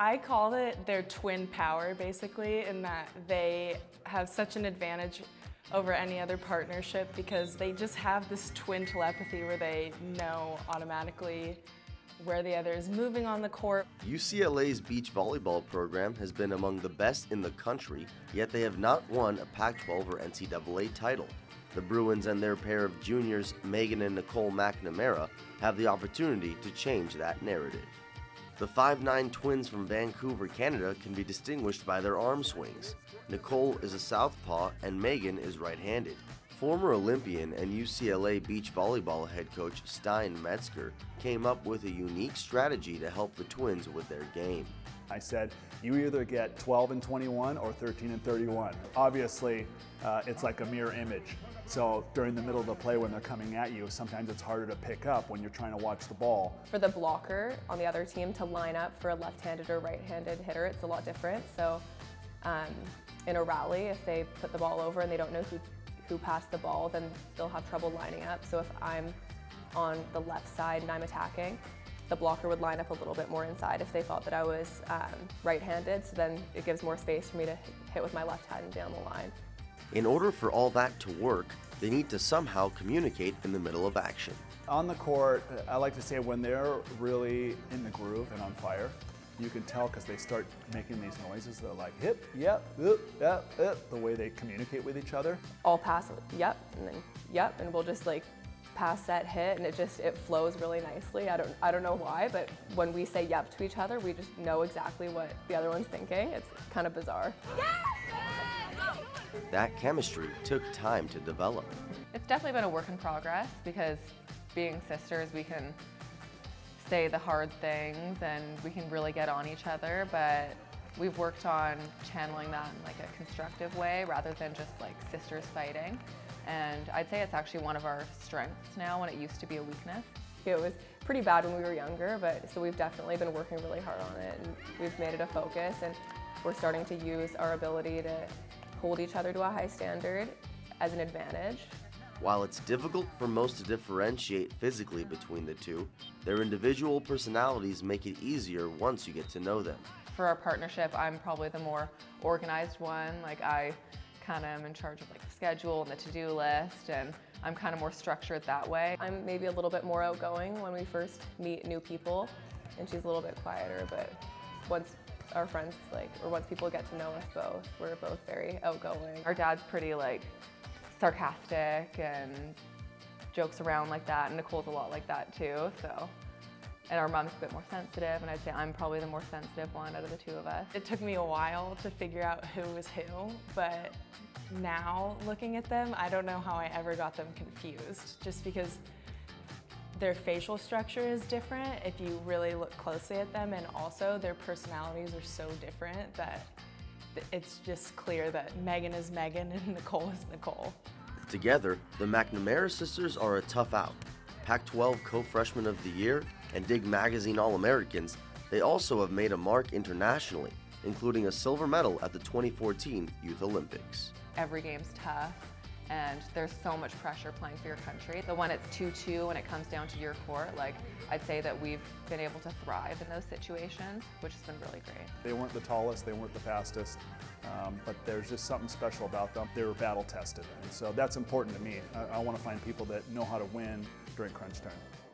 I called it their twin power, basically, in that they have such an advantage over any other partnership because they just have this twin telepathy where they know automatically where the other is moving on the court. UCLA's beach volleyball program has been among the best in the country, yet they have not won a Pac-12 or NCAA title. The Bruins and their pair of juniors, Megan and Nicole McNamara, have the opportunity to change that narrative. The 5'9" twins from Vancouver, Canada can be distinguished by their arm swings. Nicole is a southpaw and Megan is right-handed. Former Olympian and UCLA beach volleyball head coach Stein Metzger came up with a unique strategy to help the twins with their game. I said, you either get 12 and 21 or 13 and 31. Obviously, it's like a mirror image. So during the middle of the play when they're coming at you, sometimes it's harder to pick up when you're trying to watch the ball. For the blocker on the other team to line up for a left-handed or right-handed hitter, it's a lot different. So in a rally, if they put the ball over and they don't know who passed the ball, then they'll have trouble lining up. So if I'm on the left side and I'm attacking, the blocker would line up a little bit more inside if they thought that I was right-handed, so then it gives more space for me to hit with my left hand down the line. In order for all that to work, they need to somehow communicate in the middle of action. On the court, I like to say when they're really in the groove and on fire, you can tell because they start making these noises. They're like hip, yep, yep, yep, the way they communicate with each other. I'll pass yep, and then yep, and we'll just like pass that hit, and it flows really nicely. I don't know why, but when we say yep to each other, we just know exactly what the other one's thinking. It's kind of bizarre. That chemistry took time to develop. It's definitely been a work in progress because being sisters, we can say the hard things and we can really get on each other, but we've worked on channeling that in like a constructive way rather than just like sisters fighting. And I'd say it's actually one of our strengths now when it used to be a weakness. It was pretty bad when we were younger, but so we've definitely been working really hard on it, and we've made it a focus, and we're starting to use our ability to hold each other to a high standard as an advantage. While it's difficult for most to differentiate physically between the two, their individual personalities make it easier once you get to know them. For our partnership, I'm probably the more organized one. Like I kind of am in charge of like the schedule and the to-do list, and I'm kind of more structured that way. I'm maybe a little bit more outgoing when we first meet new people, and she's a little bit quieter, but once our friends once people get to know us both, we're both very outgoing. Our dad's pretty like sarcastic and jokes around like that, and Nicole's a lot like that too, so. And our mom's a bit more sensitive, and I'd say I'm probably the more sensitive one out of the two of us. It took me a while to figure out who was who, but now looking at them, I don't know how I ever got them confused, just because their facial structure is different if you really look closely at them, and also their personalities are so different that it's just clear that Megan is Megan and Nicole is Nicole. Together, the McNamara sisters are a tough out. Pac-12 Co-Freshman of the Year and Dig Magazine All-Americans, they also have made a mark internationally, including a silver medal at the 2014 Youth Olympics. Every game's tough, and there's so much pressure playing for your country. So when it's 2-2 and it comes down to your court, like I'd say that we've been able to thrive in those situations, which has been really great. They weren't the tallest, they weren't the fastest, but there's just something special about them. They were battle tested, and so that's important to me. I want to find people that know how to win during crunch time.